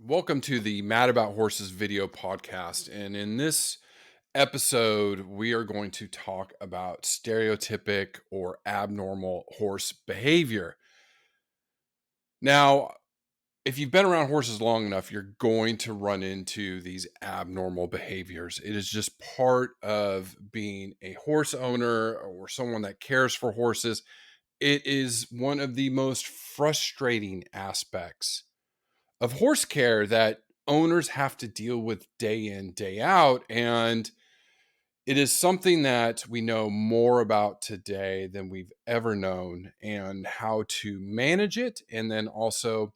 Welcome to the Mad About Horses video podcast. And in this episode, we are going to talk about stereotypic or abnormal horse behavior. Now, if you've been around horses long enough, you're going to run into these abnormal behaviors. It is just part of being a horse owner or someone that cares for horses. It is one of the most frustrating aspects of horse care that owners have to deal with day in, day out. And it is something that we know more about today than we've ever known, and how to manage it. And then also,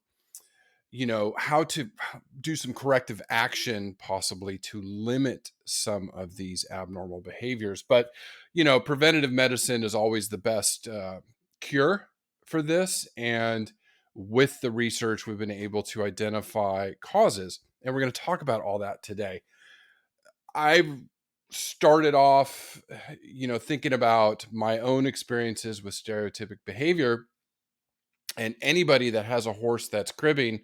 how to do some corrective action, possibly to limit some of these abnormal behaviors. But, preventative medicine is always the best cure for this. And with the research, we've been able to identify causes. And we're going to talk about all that today. I've started off, thinking about my own experiences with stereotypic behavior. And anybody that has a horse that's cribbing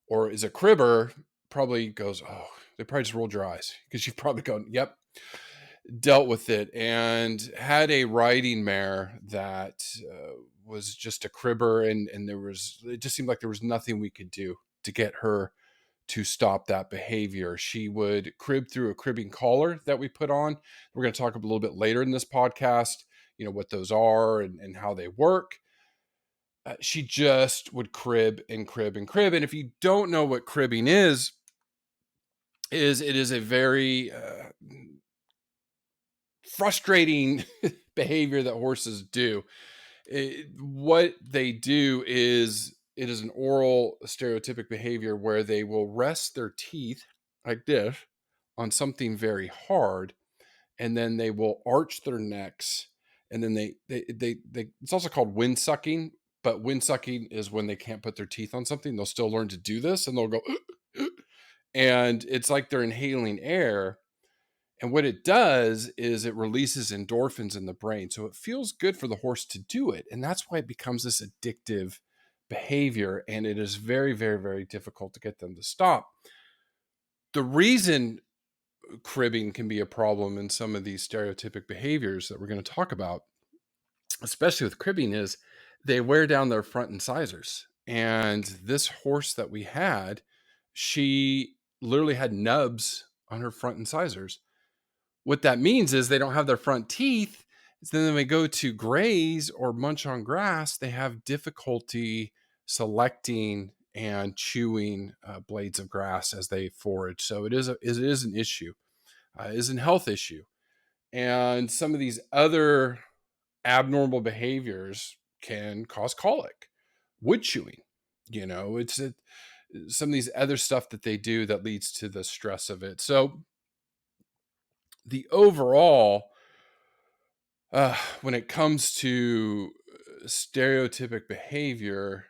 or is a cribber probably goes, oh, they probably just rolled your eyes because you've probably gone, yep, dealt with it, and had a riding mare that was just a cribber. And it just seemed like there was nothing we could do to get her to stop that behavior. She would crib through a cribbing collar that we put on. We're going to talk a little bit later in this podcast, what those are and how they work. She just would crib and crib and crib. And if you don't know what cribbing is it is a very frustrating behavior that horses do. What they do is it is an oral stereotypic behavior where they will rest their teeth like this on something very hard, and then they will arch their necks, and then they it's also called wind sucking. But wind sucking is when they can't put their teeth on something. They'll still learn to do this, and they'll go and it's like they're inhaling air. And what it does is it releases endorphins in the brain. So it feels good for the horse to do it. And that's why it becomes this addictive behavior. And it is very, very, very difficult to get them to stop. The reason cribbing can be a problem in some of these stereotypic behaviors that we're going to talk about, especially with cribbing, is they wear down their front incisors. And this horse that we had, she literally had nubs on her front incisors. What that means is they don't have their front teeth. So then when they go to graze or munch on grass, they have difficulty selecting and chewing blades of grass as they forage. So it is an issue. It is a health issue. And some of these other abnormal behaviors can cause colic, wood chewing. Some of these other stuff that they do that leads to the stress of it. So the overall, when it comes to stereotypic behavior,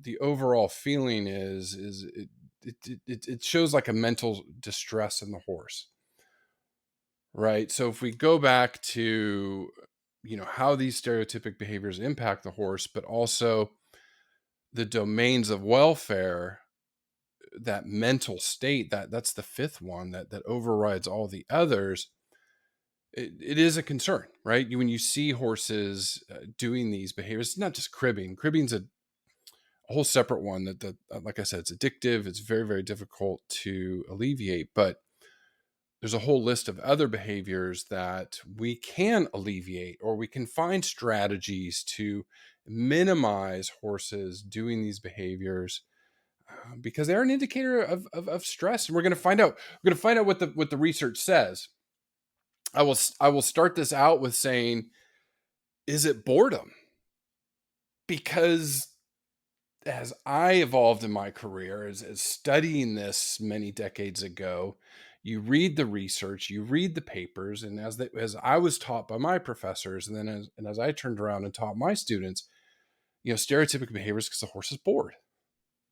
the overall feeling is it shows like a mental distress in the horse, right? So if we go back to how these stereotypic behaviors impact the horse, but also the domains of welfare, that mental state, that's the fifth one that overrides all the others. It is a concern, right? When you see horses doing these behaviors, it's not just cribbing. Cribbing's a whole separate one that like I said, it's addictive. It's very, very difficult to alleviate, but there's a whole list of other behaviors that we can alleviate, or we can find strategies to minimize horses doing these behaviors, because they're an indicator of stress. And we're going to find out. We're going to find out what the research says. I will start this out with saying, is it boredom? Because as I evolved in my career, as studying this many decades ago, you read the research, you read the papers, and as I was taught by my professors, and then as I turned around and taught my students, stereotypic behaviors because the horse is bored.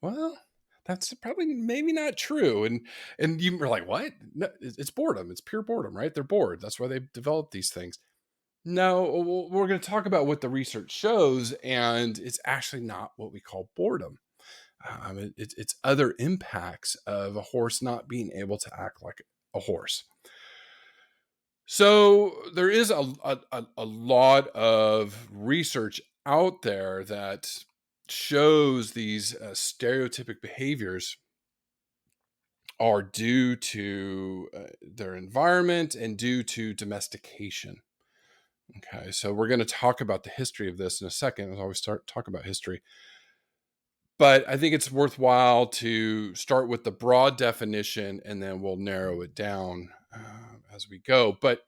Well, that's probably maybe not true. And you were like, what? No, it's boredom. It's pure boredom, right? They're bored. That's why they've developed these things. No, we're going to talk about what the research shows, and it's actually not what we call boredom. It's other impacts of a horse not being able to act like a horse. So there is a lot of research out there that shows these stereotypic behaviors are due to their environment and due to domestication. Okay, so we're going to talk about the history of this in a second as I always talk about history. But I think it's worthwhile to start with the broad definition and then we'll narrow it down as we go. But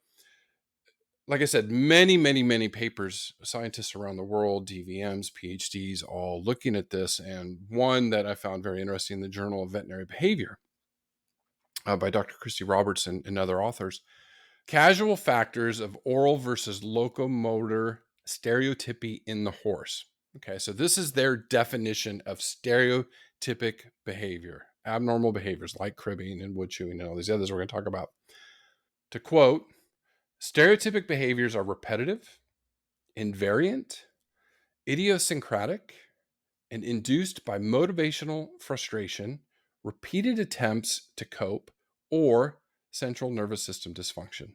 like I said, many papers, scientists around the world, DVMs, PhDs, all looking at this. And one that I found very interesting in the Journal of Veterinary Behavior by Dr. Christy Robertson and other authors. Casual factors of oral versus locomotor stereotypy in the horse. Okay, so this is their definition of stereotypic behavior, abnormal behaviors like cribbing and wood chewing and all these others we're going to talk about. To quote, stereotypic behaviors are repetitive, invariant, idiosyncratic, and induced by motivational frustration, repeated attempts to cope, or central nervous system dysfunction.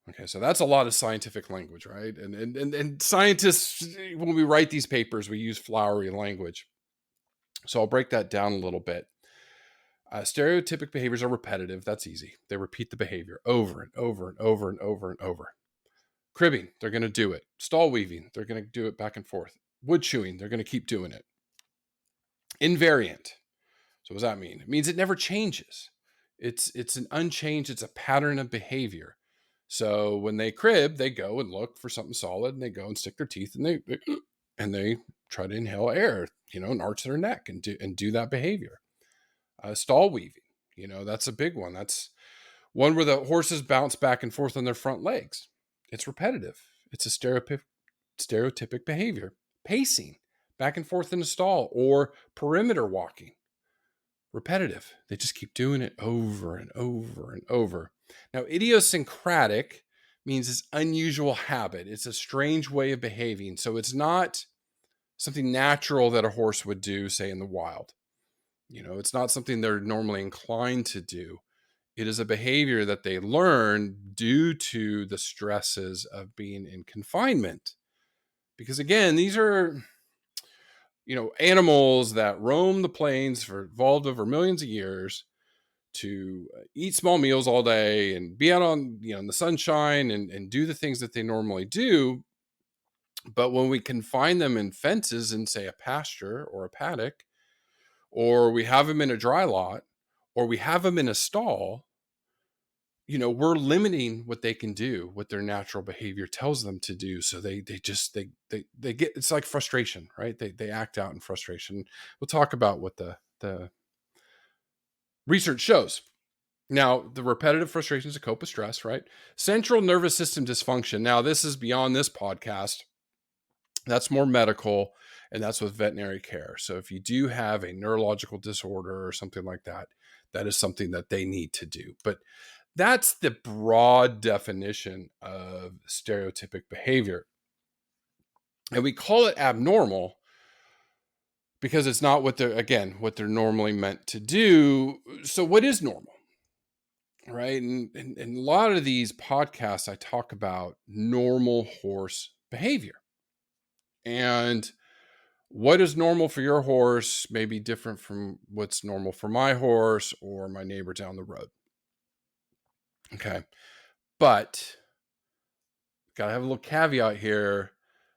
Okay, so that's a lot of scientific language, right? And scientists, when we write these papers, we use flowery language. So I'll break that down a little bit. Stereotypic behaviors are repetitive. That's easy. They repeat the behavior over and over and over and over and over. Cribbing, they're going to do it. Stall weaving, they're going to do it back and forth. Wood chewing, they're going to keep doing it. Invariant. So what does that mean? It means it never changes. It's an unchanged, it's a pattern of behavior. So when they crib, they go and look for something solid and they go and stick their teeth and they try to inhale air, and arch their neck and do that behavior. Stall weaving, that's a big one. That's one where the horses bounce back and forth on their front legs. It's repetitive. It's a stereotypic behavior. Pacing, back and forth in a stall, or perimeter walking. Repetitive. They just keep doing it over and over and over. Now, idiosyncratic means it's unusual habit. It's a strange way of behaving. So it's not something natural that a horse would do, say, in the wild. It's not something they're normally inclined to do. It is a behavior that they learn due to the stresses of being in confinement. Because again, these are, animals that roam the plains evolved over millions of years to eat small meals all day and be out on, in the sunshine and do the things that they normally do. But when we confine them in fences in, say, a pasture or a paddock, or we have them in a dry lot, or we have them in a stall, we're limiting what they can do, what their natural behavior tells them to do. So they get, it's like frustration, right? They act out in frustration. We'll talk about what the research shows. Now, the repetitive frustrations to cope with stress, right? Central nervous system dysfunction. Now, this is beyond this podcast. That's more medical, and that's with veterinary care. So if you do have a neurological disorder or something like that, that is something that they need to do. But that's the broad definition of stereotypic behavior. And we call it abnormal because it's not what they're normally meant to do. So what is normal? Right? And a lot of these podcasts, I talk about normal horse behavior. And what is normal for your horse may be different from what's normal for my horse or my neighbor down the road. Okay. But gotta have a little caveat here.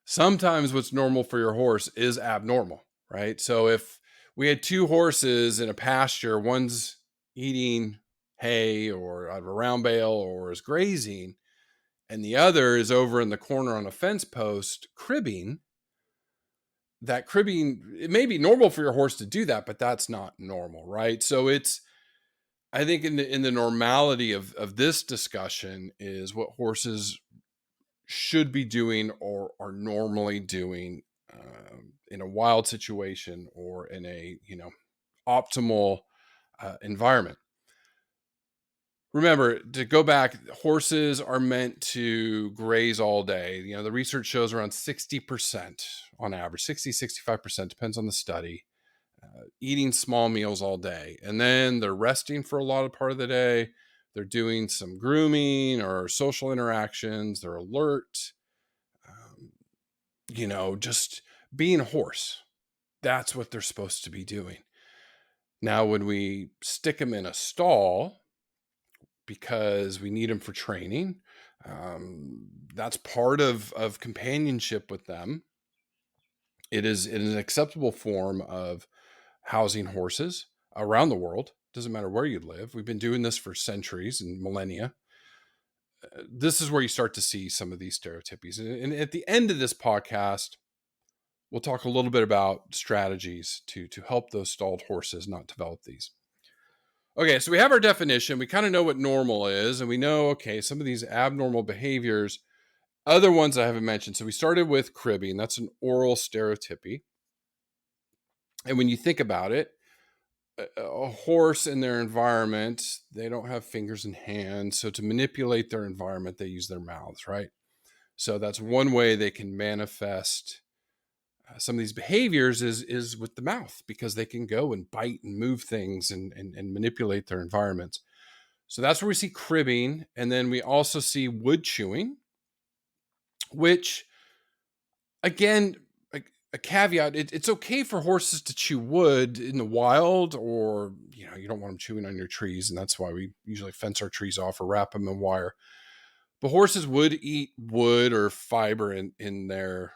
Sometimes what's normal for your horse is abnormal, right? So if we had two horses in a pasture, one's eating hay or out of a round bale or is grazing, and the other is over in the corner on a fence post cribbing, that cribbing, it may be normal for your horse to do that, but that's not normal, right? So I think in the normality of this discussion is what horses should be doing or are normally doing in a wild situation or in a optimal environment. Remember, to go back, horses are meant to graze all day. The research shows around 60% on average, 60, 65%, depends on the study, eating small meals all day. And then they're resting for a lot of part of the day. They're doing some grooming or social interactions. They're alert, um, just being a horse. That's what they're supposed to be doing. Now, when we stick them in a stall because we need them for training, that's part of companionship with them. It is an acceptable form of housing horses around the world. Doesn't matter where you live. We've been doing this for centuries and millennia. This is where you start to see some of these stereotypies. And at the end of this podcast, we'll talk a little bit about strategies to help those stalled horses not develop these. Okay, so we have our definition. We kind of know what normal is, and we know, okay, some of these abnormal behaviors, other ones I haven't mentioned. So we started with cribbing. That's an oral stereotypy. And when you think about it, a horse in their environment, they don't have fingers and hands. So to manipulate their environment, they use their mouths, right? So that's one way they can manifest some of these behaviors is with the mouth, because they can go and bite and move things and manipulate their environments. So that's where we see cribbing. And then we also see wood chewing, which, again, a caveat, it's okay for horses to chew wood in the wild, or you don't want them chewing on your trees, and that's why we usually fence our trees off or wrap them in wire. But horses would eat wood or fiber in their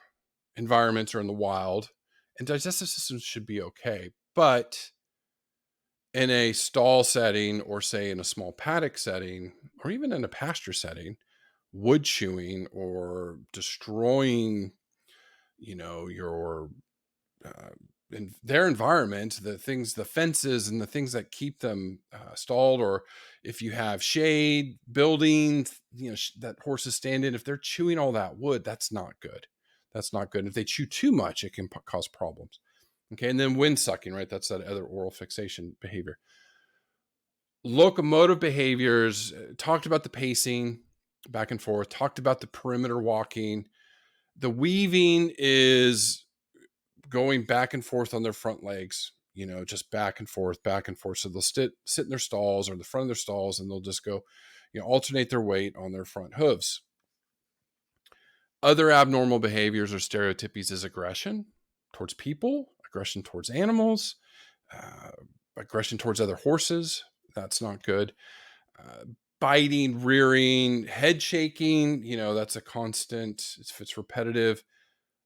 environments or in the wild, and digestive systems should be okay. But in a stall setting, or say in a small paddock setting, or even in a pasture setting, wood chewing or destroying your in their environment, the fences and the things that keep them stalled, or if you have shade, building, that horses stand in, if they're chewing all that wood, that's not good. That's not good. And if they chew too much, it can cause problems. Okay. And then wind sucking, right? That's that other oral fixation behavior. Locomotive behaviors, talked about the pacing back and forth, talked about the perimeter walking. The weaving is going back and forth on their front legs, just back and forth, back and forth. So they'll sit in their stalls or the front of their stalls, and they'll just go, alternate their weight on their front hooves. Other abnormal behaviors or stereotypies is aggression towards people, aggression towards animals, aggression towards other horses. That's not good. Biting, rearing, head shaking, that's a constant. If it's repetitive,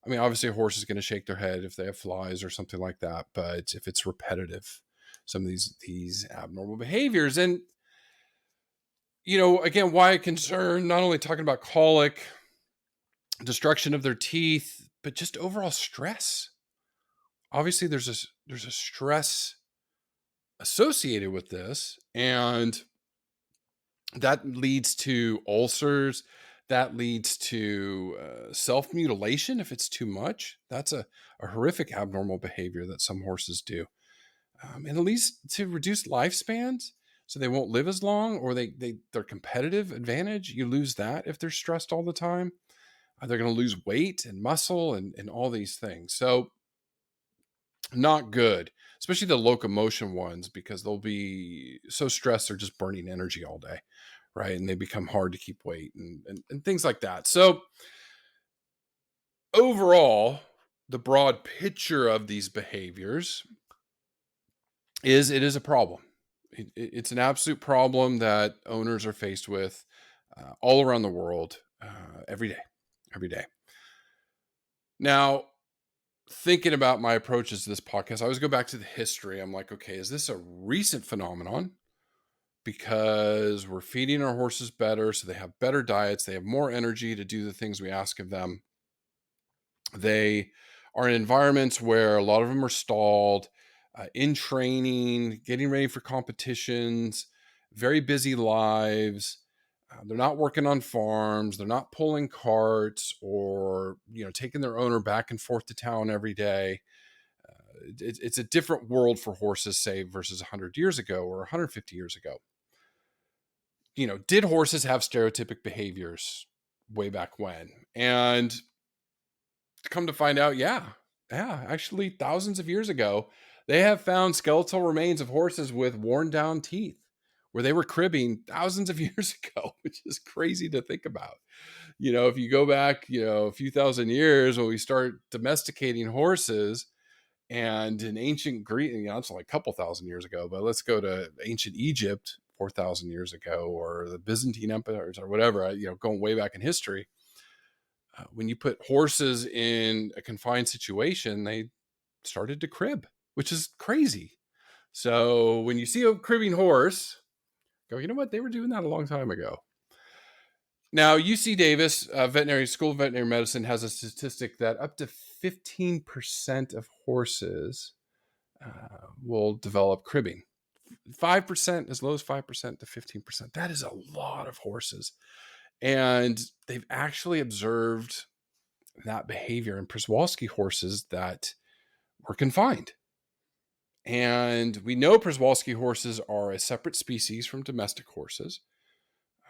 I mean, obviously a horse is going to shake their head if they have flies or something like that. But if it's repetitive, some of these abnormal behaviors, and, again, why a concern, not only talking about colic, destruction of their teeth, but just overall stress. Obviously there's a stress associated with this, and that leads to ulcers. That leads to self-mutilation if it's too much. That's a horrific abnormal behavior that some horses do. And at least to reduce lifespans, so they won't live as long, or their competitive advantage, you lose that if they're stressed all the time. They're going to lose weight and muscle and all these things. So not good, especially the locomotion ones, because they'll be so stressed they're just burning energy all day, right? And they become hard to keep weight and things like that. So overall, the broad picture of these behaviors is it is a problem. It's an absolute problem that owners are faced with all around the world every day. Now, thinking about my approaches to this podcast, I always go back to the history. I'm like, okay, is this a recent phenomenon? Because we're feeding our horses better, so they have better diets, they have more energy to do the things we ask of them. They are in environments where a lot of them are stalled, in training, getting ready for competitions, very busy lives. They're not working on farms. They're not pulling carts or taking their owner back and forth to town every day. It's a different world for horses, say, versus 100 years ago or 150 years ago. Did horses have stereotypic behaviors way back when? And come to find out, yeah, actually, thousands of years ago, They have found skeletal remains of horses with worn down teeth where they were cribbing thousands of years ago, which is crazy to think about. If you go back, a few thousand years when we start domesticating horses, and in ancient Greece, it's like a couple thousand years ago, but let's go to ancient Egypt 4,000 years ago, or the Byzantine empires or whatever, going way back in history. When you put horses in a confined situation, they started to crib, which is crazy. So when you see a cribbing horse, go, you know what? They were doing that a long time ago. Now, UC Davis Veterinary School of Veterinary Medicine has a statistic that up to 15% of horses will develop cribbing. 5%, as low as 5% to 15%. That is a lot of horses. And they've actually observed that behavior in Przewalski horses that were confined. And we know Przewalski horses are a separate species from domestic horses.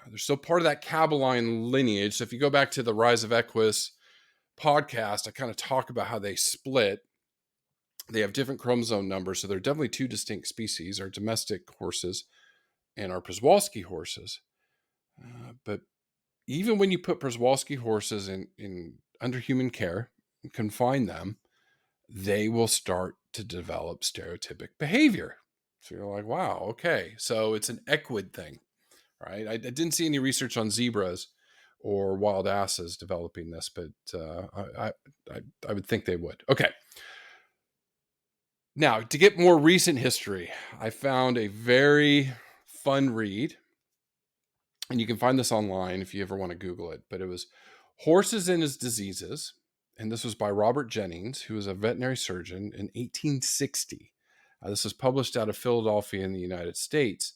They're still part of that Caballine lineage. So if you go back to the Rise of Equus podcast, I kind of talk about how they split. They have different chromosome numbers, so they're definitely two distinct species, our domestic horses and our Przewalski horses. But even when you put Przewalski horses in under human care and confine them, they will start to develop stereotypic behavior. So you're like, wow, okay. So it's an equid thing, right? I didn't see any research on zebras or wild asses developing this, but I would think they would. Okay. Now, to get more recent history, I found a very fun read, and you can find this online if you ever want to Google it, but it was Horses and His Diseases, and this was by Robert Jennings, who was a veterinary surgeon in 1860. This was published out of Philadelphia in the United States,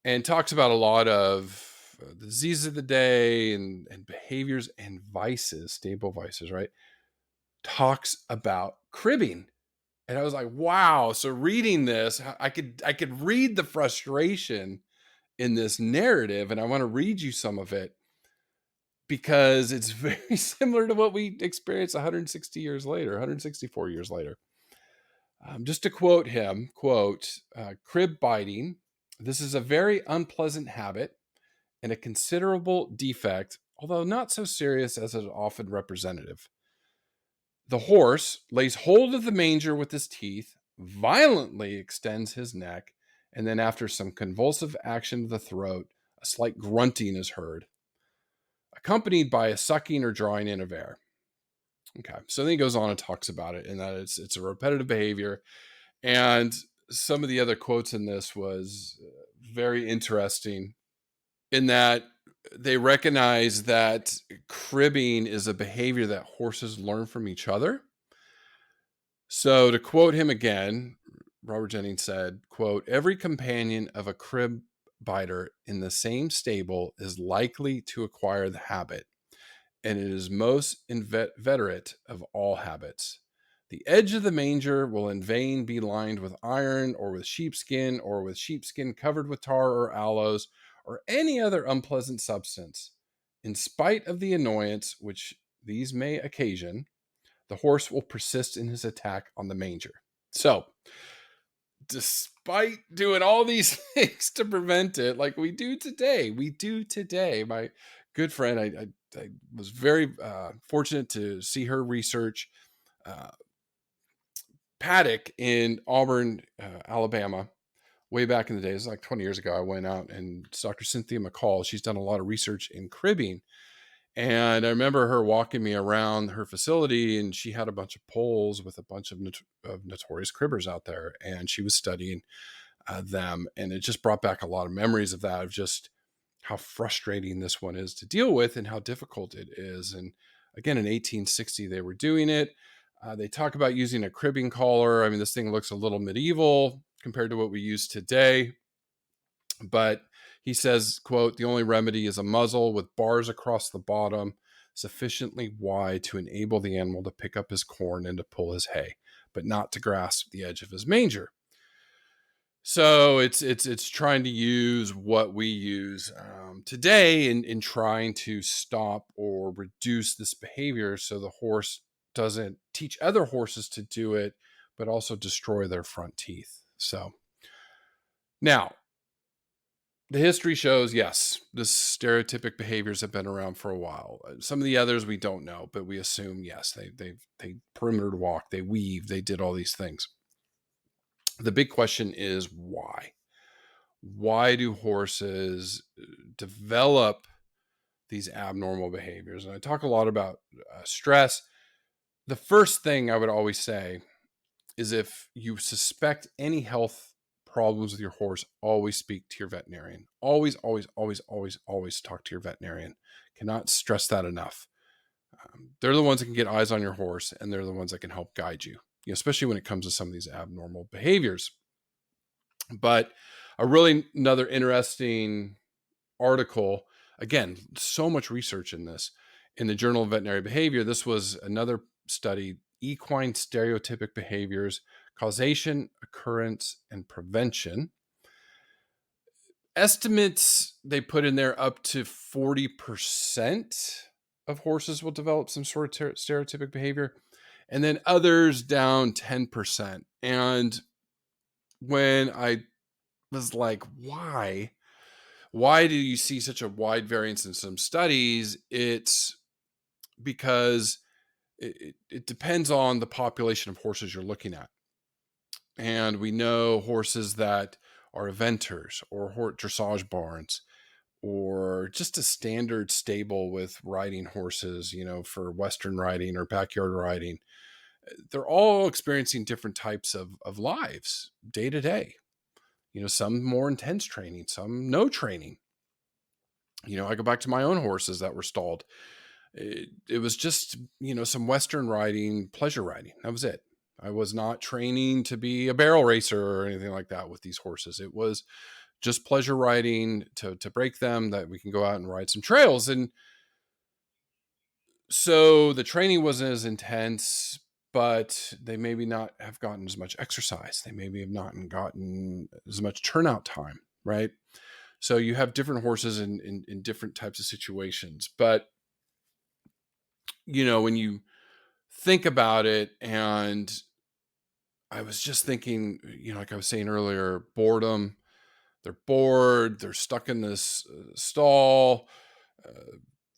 and talks about a lot of the diseases of the day and behaviors and vices, stable vices, right? Talks about cribbing. And I was like, wow. So reading this, I could read the frustration in this narrative, and I want to read you some of it because it's very similar to what we experienced 160 years later, 164 years later. Just to quote him, crib biting. This is a very unpleasant habit and a considerable defect, although not so serious as is often representative. The horse lays hold of the manger with his teeth, violently extends his neck, and then after some convulsive action of the throat, a slight grunting is heard, accompanied by a sucking or drawing in of air. Okay, so then he goes on and talks about it, and that it's a repetitive behavior. And some of the other quotes in this was very interesting in that they recognize that cribbing is a behavior that horses learn from each other. So to quote him again, Robert Jennings said, quote, every companion of a crib biter in the same stable is likely to acquire the habit, and it is most inveterate of all habits. The edge of the manger will in vain be lined with iron or with sheepskin covered with tar or aloes or any other unpleasant substance. In spite of the annoyance which these may occasion, the horse will persist in his attack on the manger. So, despite doing all these things to prevent it, like we do today, my good friend, I was very fortunate to see her research. Paddock in Auburn, Alabama, way back in the days, like 20 years ago, I went out, and it's Dr. Cynthia McCall. She's done a lot of research in cribbing. And I remember her walking me around her facility, and she had a bunch of poles with a bunch of notorious cribbers out there. And she was studying them. And it just brought back a lot of memories of that, of just how frustrating this one is to deal with and how difficult it is. And again, in 1860, they were doing it. They talk about using a cribbing collar. I mean, this thing looks a little medieval compared to what we use today. But he says, quote, the only remedy is a muzzle with bars across the bottom, sufficiently wide to enable the animal to pick up his corn and to pull his hay, but not to grasp the edge of his manger. So it's trying to use what we use today in trying to stop or reduce this behavior so the horse doesn't teach other horses to do it, but also destroy their front teeth. So now, the history shows, yes, the stereotypic behaviors have been around for a while. Some of the others we don't know, but we assume, yes, they perimeter walk, they weave, they did all these things. The big question is why? Why do horses develop these abnormal behaviors? And I talk a lot about stress. The first thing I would always say is if you suspect any health problems with your horse, always speak to your veterinarian. Always, always, always, always, always talk to your veterinarian. Cannot stress that enough. They're the ones that can get eyes on your horse, and they're the ones that can help guide you, especially when it comes to some of these abnormal behaviors. But another interesting article, again, so much research in this, in the Journal of Veterinary Behavior. This was another study, equine stereotypic behaviors, causation, occurrence, and prevention. Estimates they put in there up to 40% of horses will develop some sort of stereotypic behavior, and then others down 10%. And when I was like, why do you see such a wide variance in some studies? It's because it depends on the population of horses you're looking at. And we know horses that are eventers or dressage barns or just a standard stable with riding horses, for Western riding or backyard riding. They're all experiencing different types of lives day to day. Some more intense training, some no training. I go back to my own horses that were stalled. It was just, some Western riding, pleasure riding. That was it. I was not training to be a barrel racer or anything like that with these horses. It was just pleasure riding to break them, that we can go out and ride some trails. And so the training wasn't as intense, but they maybe not have gotten as much exercise. They maybe have not gotten as much turnout time, right? So you have different horses in different types of situations. But, when you think about it, and I was just thinking, like I was saying earlier, boredom. They're bored. They're stuck in this stall.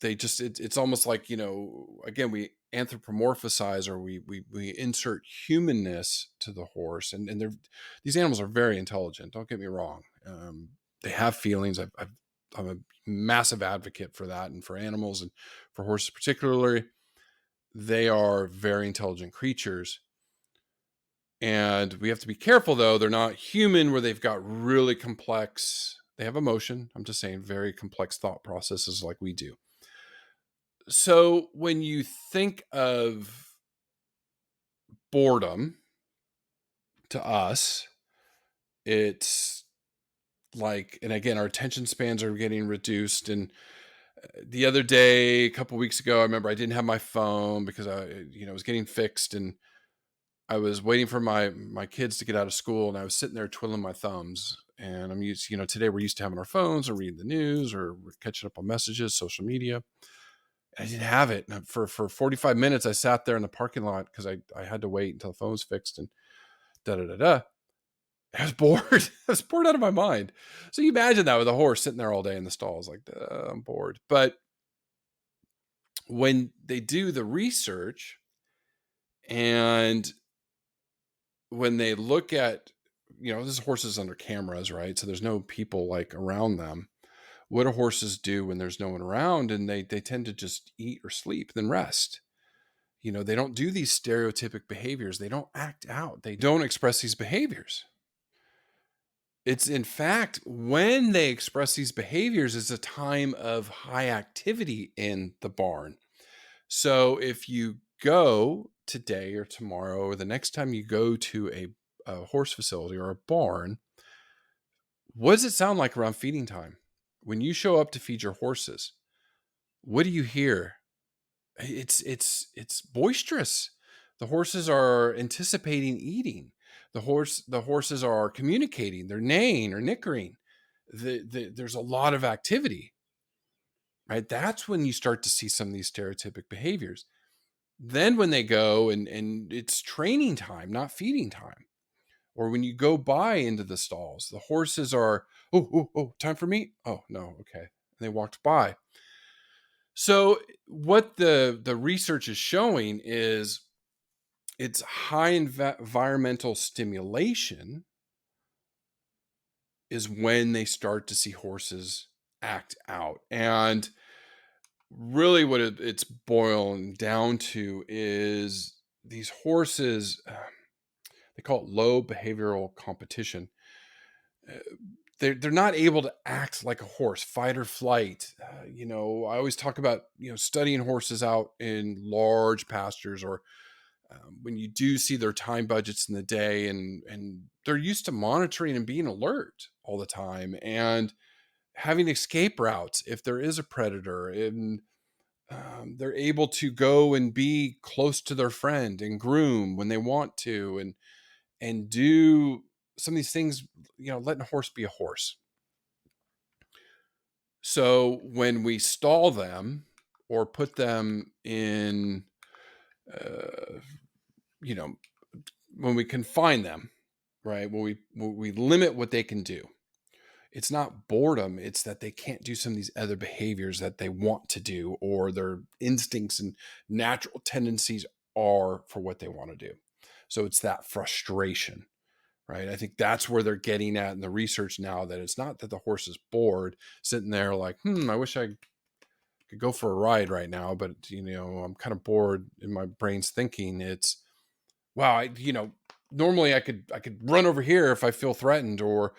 It's almost like, again, we anthropomorphize, or we insert humanness to the horse. And these animals are very intelligent. Don't get me wrong. They have feelings. I'm a massive advocate for that, and for animals and for horses particularly. They are very intelligent creatures. And we have to be careful, though. They're not human, where they've got really complex, they have emotion. I'm just saying, very complex thought processes like we do. So when you think of boredom, to us, it's like, and again, our attention spans are getting reduced. And the other day, a couple weeks ago, I remember I didn't have my phone because I was getting fixed, and I was waiting for my kids to get out of school, and I was sitting there twiddling my thumbs. And I'm used, today we're used to having our phones or reading the news or we're catching up on messages, social media. And I didn't have it. And for 45 minutes, I sat there in the parking lot because I had to wait until the phone was fixed, and da-da-da-da. I was bored. I was bored out of my mind. So you imagine that with a horse sitting there all day in the stalls, like, I'm bored. But when they do the research, and when they look at, this horse is under cameras, right? So there's no people like around them. What do horses do when there's no one around? And they tend to just eat or sleep, then rest. They don't do these stereotypic behaviors. They don't act out. They don't express these behaviors. It's, in fact, when they express these behaviors, is a time of high activity in the barn. So if you go today or tomorrow, or the next time you go to a horse facility or a barn, what does it sound like around feeding time? When you show up to feed your horses, what do you hear? It's boisterous. The horses are anticipating eating. The horses are communicating. They're neighing or nickering. There's a lot of activity, right? That's when you start to see some of these stereotypic behaviors. Then when they go and it's training time, not feeding time, or when you go by into the stalls, the horses are, oh, time for meat. Oh no, okay. And they walked by. So what the research is showing is it's high environmental stimulation is when they start to see horses act out. And really what it's boiling down to is these horses, they call it low behavioral competition. Uh, they're not able to act like a horse, fight or flight. I always talk about studying horses out in large pastures, or when you do see their time budgets in the day, and they're used to monitoring and being alert all the time, and having escape routes if there is a predator, and they're able to go and be close to their friend and groom when they want to, and do some of these things, letting a horse be a horse. So when we stall them or put them in, uh, you know, when we confine them, right? When we limit what they can do, it's not boredom. It's that they can't do some of these other behaviors that they want to do, or their instincts and natural tendencies are for what they want to do. So it's that frustration, right? I think that's where they're getting at in the research now, that it's not that the horse is bored sitting there like, I wish I could go for a ride right now, but I'm kind of bored in my brain's thinking. It's, wow, normally I could run over here if I feel threatened, or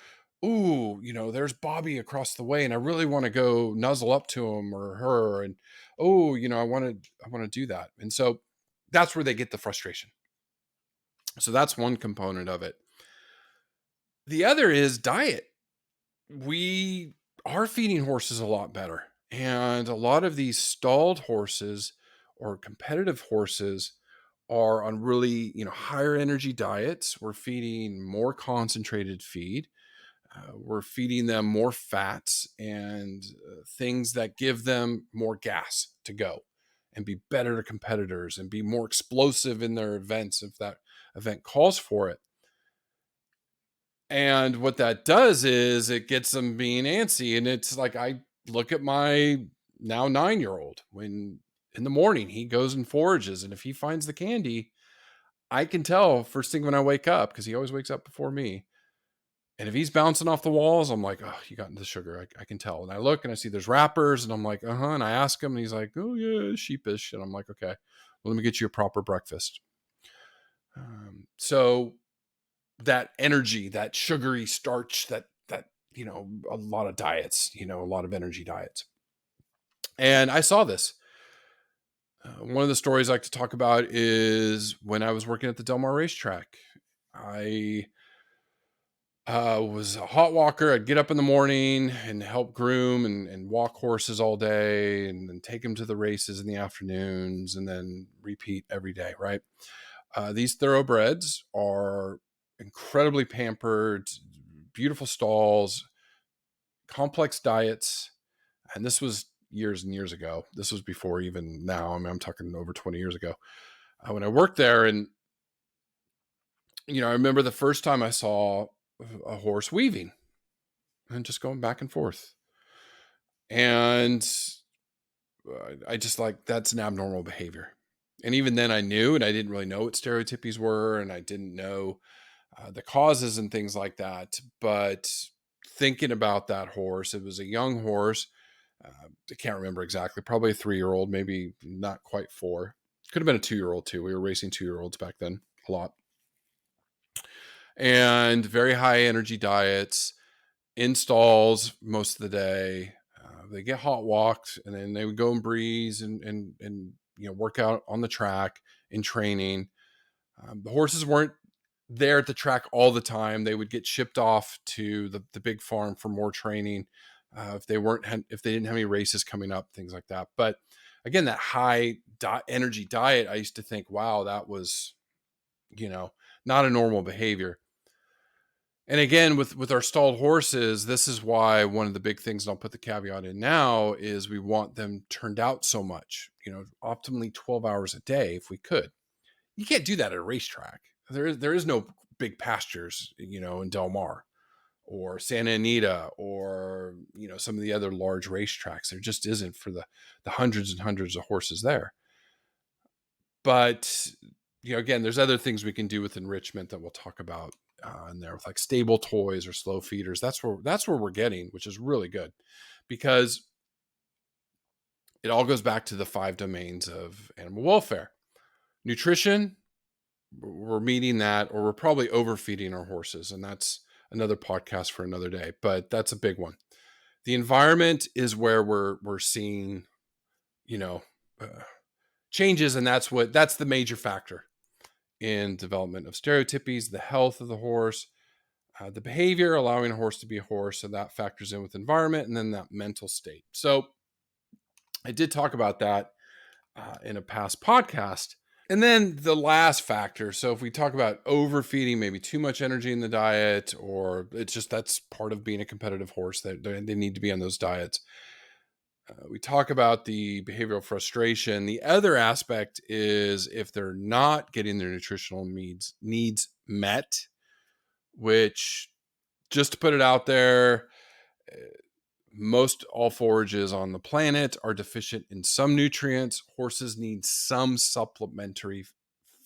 ooh, there's Bobby across the way and I really want to go nuzzle up to him or her, and oh, I want to do that. And so that's where they get the frustration. So that's one component of it. The other is diet. We are feeding horses a lot better. And a lot of these stalled horses or competitive horses are on really, higher energy diets. We're feeding more concentrated feed. We're feeding them more fats and things that give them more gas to go and be better competitors and be more explosive in their events if that event calls for it. And what that does is it gets them being antsy. And it's like, I look at my now 9-year-old, when in the morning he goes and forages. And if he finds the candy, I can tell first thing when I wake up, because he always wakes up before me. And if he's bouncing off the walls, I'm like, oh, you got into the sugar. I can tell. And I look and I see there's wrappers, and I'm like, And I ask him, and he's like, oh, yeah, sheepish. And I'm like, okay, well, let me get you a proper breakfast. So that energy, that sugary starch, that a lot of diets, a lot of energy diets. And I saw this. One of the stories I like to talk about is when I was working at the Del Mar Racetrack. I was a hot walker. I'd get up in the morning and help groom and walk horses all day, and then take them to the races in the afternoons, and then repeat every day, right? These thoroughbreds are incredibly pampered, beautiful stalls, complex diets. And this was years and years ago. This was before even now. I mean, I'm talking over 20 years ago when I worked there. And, I remember the first time I saw a horse weaving and just going back and forth. And I just like, that's an abnormal behavior. And even then I knew, and I didn't really know what stereotypies were, and I didn't know the causes and things like that. But thinking about that horse, it was a young horse. I can't remember exactly, probably a 3-year-old, maybe not quite 4. Could have been a 2-year-old too. We were racing 2-year-olds back then a lot. And very high energy diets, in stalls most of the day. They get hot walked, and then they would go and breeze and work out on the track in training. The horses weren't there at the track all the time. They would get shipped off to the big farm for more training if they didn't have any races coming up, things like that. But again, that high energy diet, I used to think, wow, that was not a normal behavior. And again, with our stalled horses, this is why one of the big things, and I'll put the caveat in now, is we want them turned out so much, optimally 12 hours a day if we could. You can't do that at a racetrack. There is no big pastures, in Del Mar or Santa Anita or, some of the other large racetracks. There just isn't for the hundreds and hundreds of horses there. But, again, there's other things we can do with enrichment that we'll talk about in there, with like stable toys or slow feeders. That's where we're getting, which is really good, because it all goes back to the 5 domains of animal welfare. Nutrition, we're meeting that, or we're probably overfeeding our horses, and that's another podcast for another day, but that's a big one. The environment is where we're seeing, changes, and that's the major factor in development of stereotypies, the health of the horse, the behavior, allowing a horse to be a horse. So that factors in with environment, and then that mental state. So I did talk about that in a past podcast. And then the last factor. So if we talk about overfeeding, maybe too much energy in the diet, or it's just, that's part of being a competitive horse, that they need to be on those diets. We talk about the behavioral frustration. The other aspect is if they're not getting their nutritional needs met, which, just to put it out there, most all forages on the planet are deficient in some nutrients. Horses need some supplementary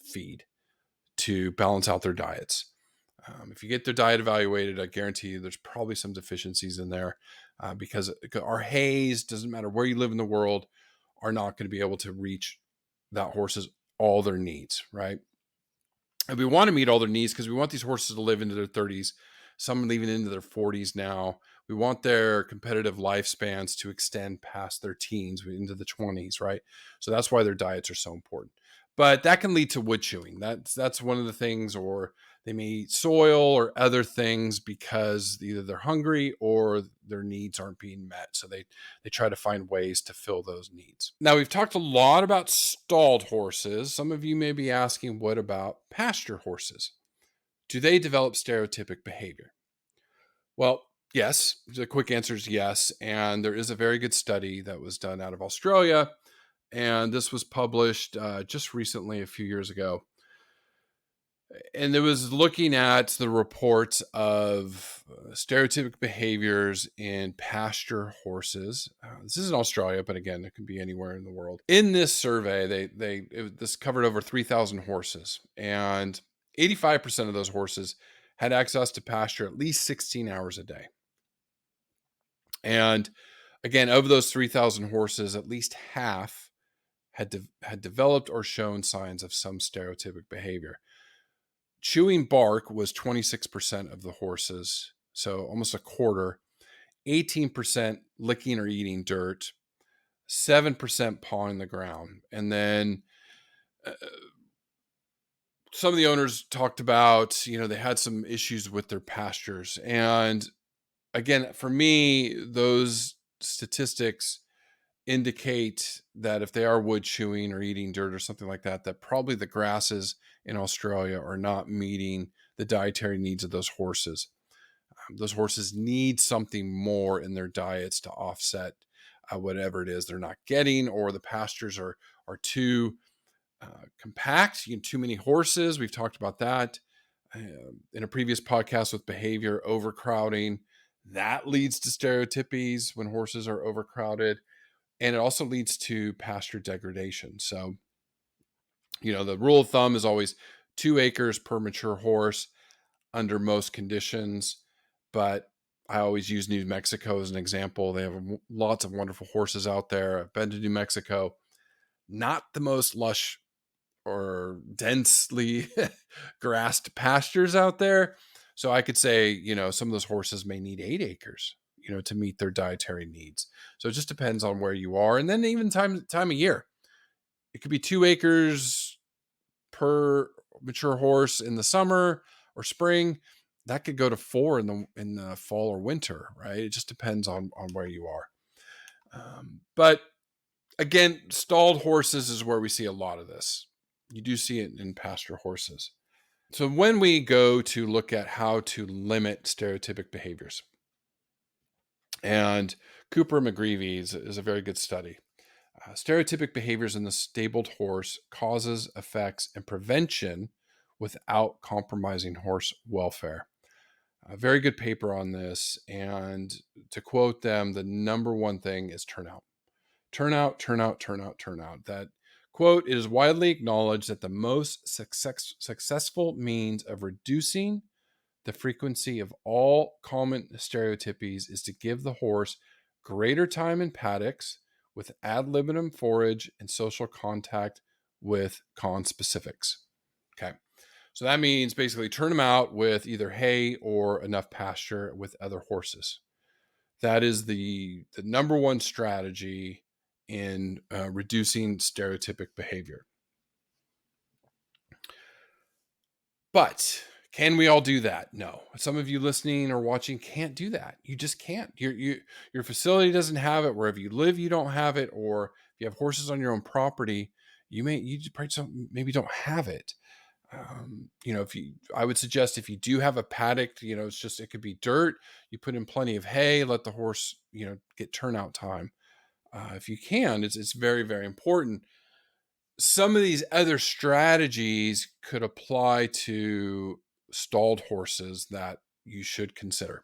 feed to balance out their diets. If you get their diet evaluated, I guarantee you there's probably some deficiencies in there, because our hays, doesn't matter where you live in the world, are not going to be able to reach that horse's all their needs, right? And we want to meet all their needs because we want these horses to live into their 30s, some even into their 40s now. We want their competitive lifespans to extend past their teens into the 20s, right? So that's why their diets are so important. But that can lead to wood chewing. That's one of the things, or they may eat soil or other things because either they're hungry or their needs aren't being met. So they try to find ways to fill those needs. Now, we've talked a lot about stalled horses. Some of you may be asking, what about pasture horses? Do they develop stereotypic behavior? Well, yes. The quick answer is yes. And there is a very good study that was done out of Australia. And this was published just recently, a few years ago. And it was looking at the reports of stereotypic behaviors in pasture horses. This is in Australia, but again, it can be anywhere in the world. In this survey, this covered over 3,000 horses, and 85% of those horses had access to pasture at least 16 hours a day. And again, of those 3,000 horses, at least half had developed or shown signs of some stereotypic behavior. Chewing bark was 26% of the horses, so almost a quarter. 18% licking or eating dirt, 7% pawing the ground. And then some of the owners talked about, they had some issues with their pastures. And again, for me, those statistics indicate that if they are wood chewing or eating dirt or something like that, that probably the grasses in Australia are not meeting the dietary needs of those horses. Those horses need something more in their diets to offset whatever it is they're not getting, or the pastures are too compact. Too many horses. We've talked about that in a previous podcast with behavior overcrowding. That leads to stereotypies when horses are overcrowded. And it also leads to pasture degradation. So, the rule of thumb is always 2 acres per mature horse under most conditions. But I always use New Mexico as an example. They have lots of wonderful horses out there. I've been to New Mexico. Not the most lush or densely grassed pastures out there. So I could say, some of those horses may need 8 acres, to meet their dietary needs. So it just depends on where you are. And then even time of year, it could be 2 acres per mature horse in the summer or spring. That could go to 4 in the fall or winter, right? It just depends on where you are. But again, stalled horses is where we see a lot of this. You do see it in pasture horses. So when we go to look at how to limit stereotypic behaviors, and Cooper McGreevy is a very good study. Stereotypic behaviors in the stabled horse causes, effects, and prevention without compromising horse welfare. A very good paper on this. And to quote them, the number one thing is turnout. Turnout, turnout, turnout, turnout. That quote, it is widely acknowledged that the most successful means of reducing the frequency of all common stereotypies is to give the horse greater time in paddocks with ad libitum forage and social contact with conspecifics. Okay. So that means basically turn them out with either hay or enough pasture with other horses. That is the number one strategy in reducing stereotypic behavior. But can we all do that? No. Some of you listening or watching can't do that. You just can't. Your facility doesn't have it. Wherever you live, you don't have it. Or if you have horses on your own property, you probably maybe don't have it. I would suggest if you do have a paddock, it could be dirt. You put in plenty of hay, let the horse, get turnout time. If you can, it's very, very important. Some of these other strategies could apply to stalled horses that you should consider.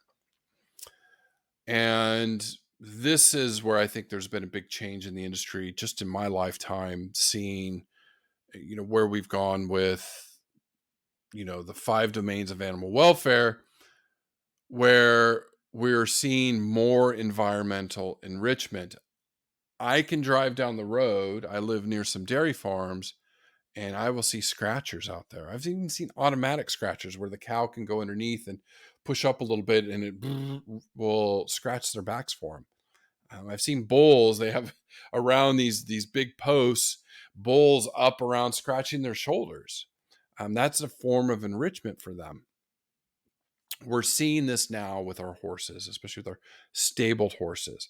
And this is where I think there's been a big change in the industry just in my lifetime, seeing, where we've gone with, the 5 domains of animal welfare, where we're seeing more environmental enrichment. I can drive down the road. I live near some dairy farms, and I will see scratchers out there. I've even seen automatic scratchers where the cow can go underneath and push up a little bit and it will scratch their backs for them. I've seen bulls, they have around these big posts, bulls up around scratching their shoulders. That's a form of enrichment for them. We're seeing this now with our horses, especially with our stabled horses.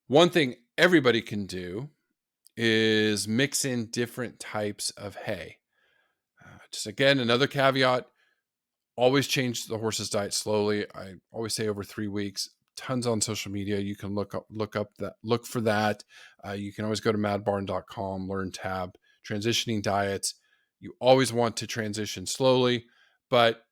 One thing everybody can do is mix in different types of hay. Just again, another caveat, always change the horse's diet slowly. I always say over 3 weeks. Tons on social media. You can look for that. You can always go to madbarn.com, learn tab, transitioning diets. You always want to transition slowly, but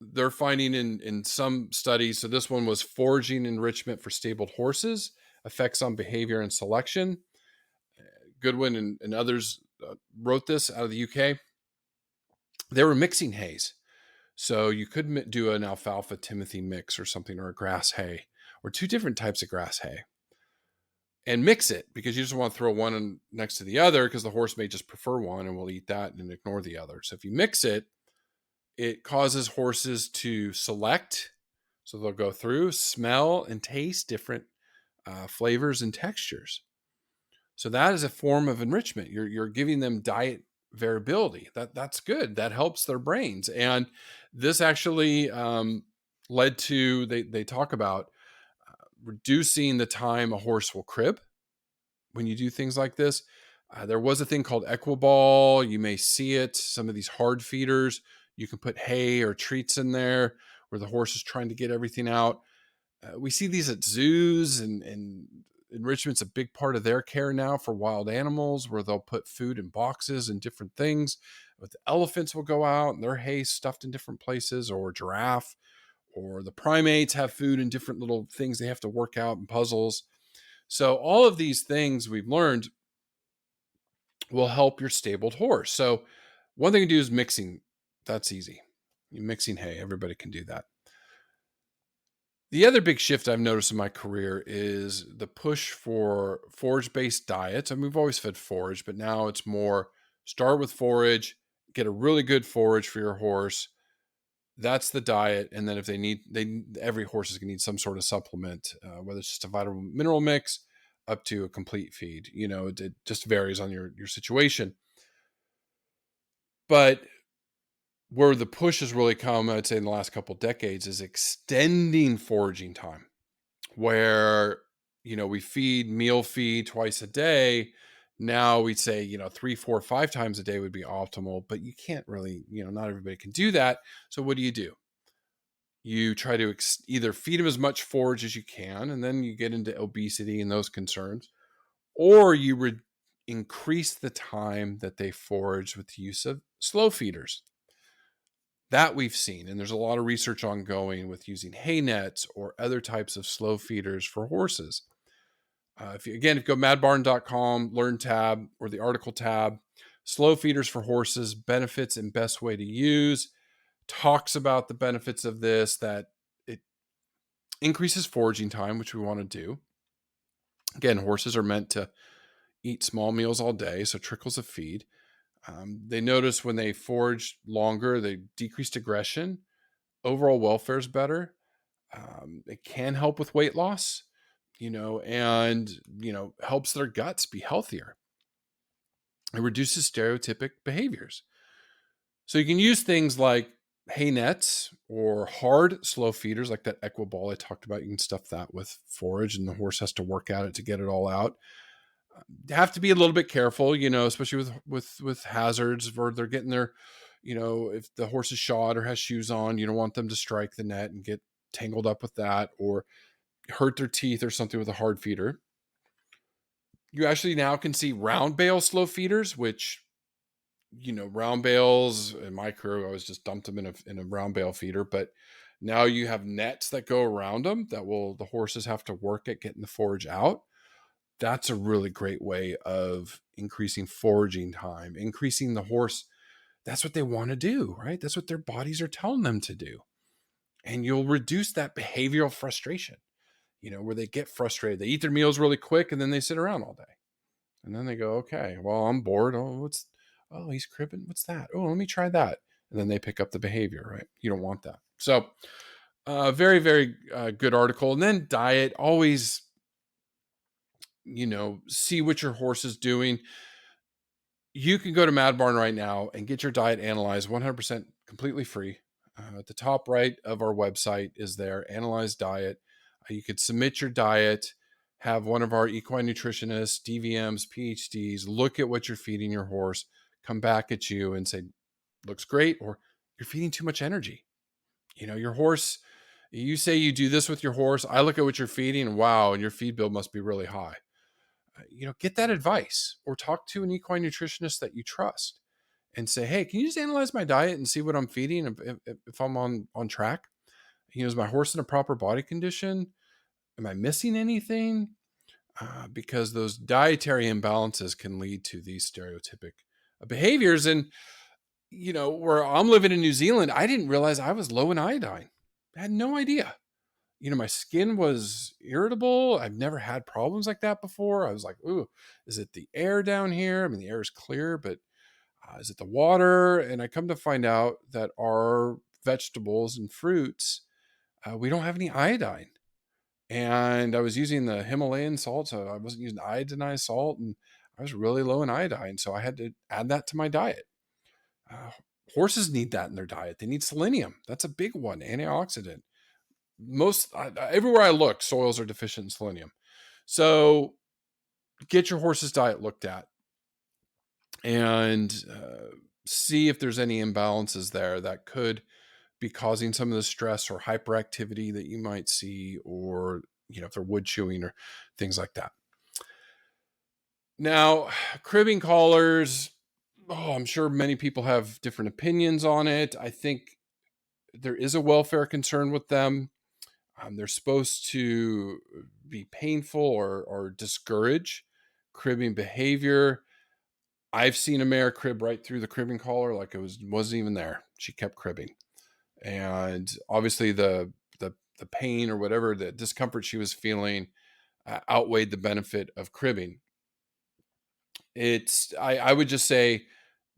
they're finding in some studies, so this one was foraging enrichment for stabled horses, effects on behavior and selection. Goodwin and others wrote this out of the UK. They were mixing hays. So you could do an alfalfa Timothy mix or something, or a grass hay, or 2 different types of grass hay, and mix it, because you just want to throw one next to the other because the horse may just prefer one and will eat that and ignore the other. So if you mix it, it causes horses to select. So they'll go through, smell, and taste different flavors and textures. So that is a form of enrichment. You're giving them diet variability. That's good. That helps their brains. And this actually led to, they talk about reducing the time a horse will crib when you do things like this. There was a thing called Equiball. You may see it. Some of these hard feeders, you can put hay or treats in there where the horse is trying to get everything out. We see these at zoos, and enrichment's a big part of their care now for wild animals, where they'll put food in boxes and different things. But the elephants will go out and their hay stuffed in different places, or giraffe, or the primates have food in different little things they have to work out and puzzles. So all of these things we've learned will help your stabled horse. So one thing to do is mixing. That's easy. You're mixing hay. Everybody can do that. The other big shift I've noticed in my career is the push for forage-based diets. I mean, we've always fed forage, but now it's more start with forage, get a really good forage for your horse. That's the diet. And then if every horse is going to need some sort of supplement, whether it's just a vitamin mineral mix up to a complete feed. It just varies on your situation. But where the push has really come, I'd say in the last couple of decades, is extending foraging time, where we feed meal feed twice a day. Now we'd say, 3, 4, 5 times a day would be optimal, but you can't really, not everybody can do that. So what do? You try to either feed them as much forage as you can, and then you get into obesity and those concerns, or you would increase the time that they forage with the use of slow feeders. That we've seen, and there's a lot of research ongoing with using hay nets or other types of slow feeders for horses. If you go madbarn.com, learn tab, or the article tab, slow feeders for horses, benefits and best way to use, talks about the benefits of this, that it increases foraging time, which we want to do. Again, horses are meant to eat small meals all day, so trickles of feed. They notice when they forage longer, they decreased aggression. Overall welfare is better. It can help with weight loss, and, helps their guts be healthier. It reduces stereotypic behaviors. So you can use things like hay nets or hard slow feeders like that Equiball I talked about. You can stuff that with forage and the horse has to work at it to get it all out. You have to be a little bit careful, especially with hazards where they're getting their, if the horse is shod or has shoes on, you don't want them to strike the net and get tangled up with that or hurt their teeth or something with a hard feeder. You actually now can see round bale slow feeders, which, round bales in my career, I always just dumped them in a round bale feeder, but now you have nets that go around them that the horses have to work at getting the forage out. That's a really great way of increasing foraging time, increasing the horse. That's what they want to do, right? That's what their bodies are telling them to do. And you'll reduce that behavioral frustration, where they get frustrated. They eat their meals really quick and then they sit around all day. And then they go, okay, well, I'm bored. Oh, he's cribbing. What's that? Oh, let me try that. And then they pick up the behavior, right? You don't want that. So, very, very good article. And then diet, always, see what your horse is doing. You can go to Mad Barn right now and get your diet analyzed 100% completely free. At the top right of our website is there, Analyze Diet. You could submit your diet, have one of our equine nutritionists, DVMs, PhDs, look at what you're feeding your horse, come back at you and say, looks great, or you're feeding too much energy. Your horse, you say you do this with your horse. I look at what you're feeding and wow, and your feed bill must be really high. Get that advice or talk to an equine nutritionist that you trust and say, hey, can you just analyze my diet and see what I'm feeding if I'm on track? Is my horse in a proper body condition? Am I missing anything? Because those dietary imbalances can lead to these stereotypic behaviors. And, where I'm living in New Zealand, I didn't realize I was low in iodine. I had no idea. My skin was irritable. I've never had problems like that before. I was like, ooh, is it the air down here? I mean, the air is clear, but is it the water? And I come to find out that our vegetables and fruits, we don't have any iodine. And I was using the Himalayan salt, so I wasn't using iodinized salt, and I was really low in iodine, so I had to add that to my diet. Uh, Horses need that in their diet. They need selenium. That's a big one, antioxidant. Everywhere I look, soils are deficient in selenium. So get your horse's diet looked at and see if there's any imbalances there that could be causing some of the stress or hyperactivity that you might see, or if they're wood chewing or things like that. Now, cribbing collars, I'm sure many people have different opinions on it. I think there is a welfare concern with them. They're supposed to be painful or discourage cribbing behavior. I've seen a mare crib right through the cribbing collar like it wasn't even there. She kept cribbing. And obviously the pain or whatever, the discomfort she was feeling outweighed the benefit of cribbing. I would just say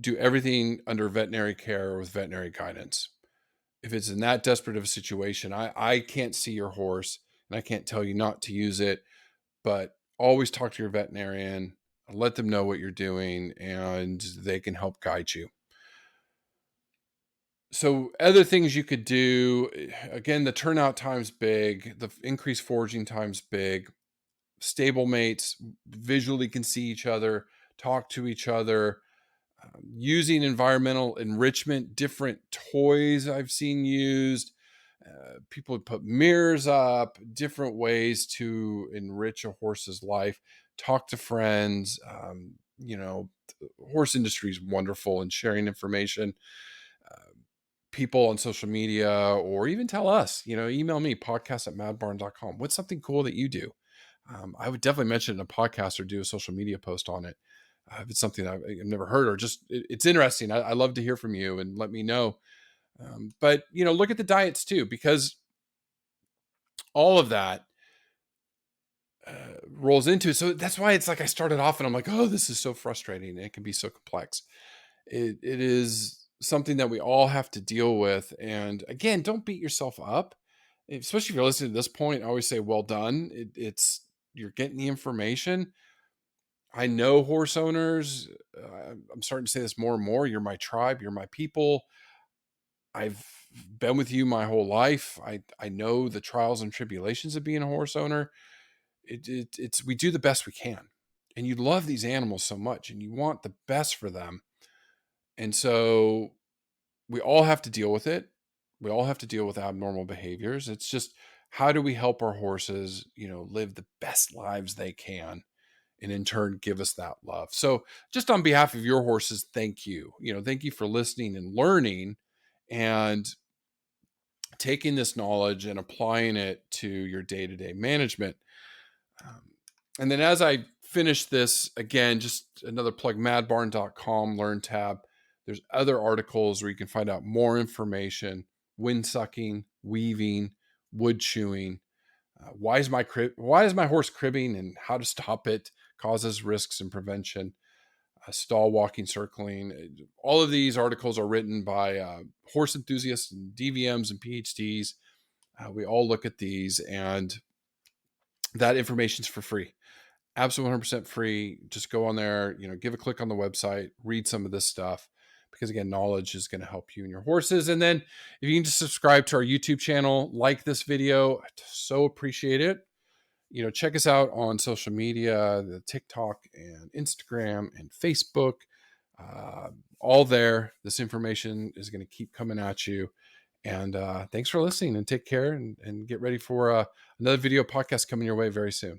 do everything under veterinary care or with veterinary guidance. If it's in that desperate of a situation, I can't see your horse and I can't tell you not to use it, but always talk to your veterinarian, let them know what you're doing, and they can help guide you. So other things you could do, again, the turnout time's big, the increased foraging time's big. Stable mates visually can see each other, talk to each other, using environmental enrichment, different toys I've seen used. People put mirrors up, different ways to enrich a horse's life. Talk to friends. The horse industry is wonderful in sharing information. Uh, People on social media, or even tell us, email me, podcast@madbarn.com. What's something cool that you do? I would definitely mention it in a podcast or do a social media post on it. If it's something I've never heard, or just it's interesting. I love to hear from you and let me know. But look at the diets too, because all of that rolls into it. So that's why it's like I started off and I'm like, oh, this is so frustrating. It can be so complex. It is something that we all have to deal with. And again, don't beat yourself up, especially if you're listening to this point. I always say, well done. It's you're getting the information. I know horse owners. I'm starting to say this more and more. You're my tribe. You're my people. I've been with you my whole life. I know the trials and tribulations of being a horse owner. It's we do the best we can, and you love these animals so much, and you want the best for them, and so we all have to deal with it. We all have to deal with abnormal behaviors. It's just how do we help our horses, live the best lives they can, and in turn give us that love. So just on behalf of your horses, thank you. Thank you for listening and learning and taking this knowledge and applying it to your day-to-day management. Um, and then as I finish this, again, just another plug, madbarn.com, learn tab. There's other articles where you can find out more information, wind sucking, weaving, wood chewing. Why is my horse cribbing and how to stop it, causes, risks, and prevention, stall walking, circling. All of these articles are written by horse enthusiasts and DVMs and PhDs. We all look at these, and that information is for free. Absolutely 100% free. Just go on there, give a click on the website, read some of this stuff, because again, knowledge is going to help you and your horses. And then if you can just subscribe to our YouTube channel, like this video, I'd so appreciate it. Check us out on social media, the TikTok and Instagram and Facebook, uh, all there. This information is going to keep coming at you. And thanks for listening, and take care, and get ready for another video podcast coming your way very soon.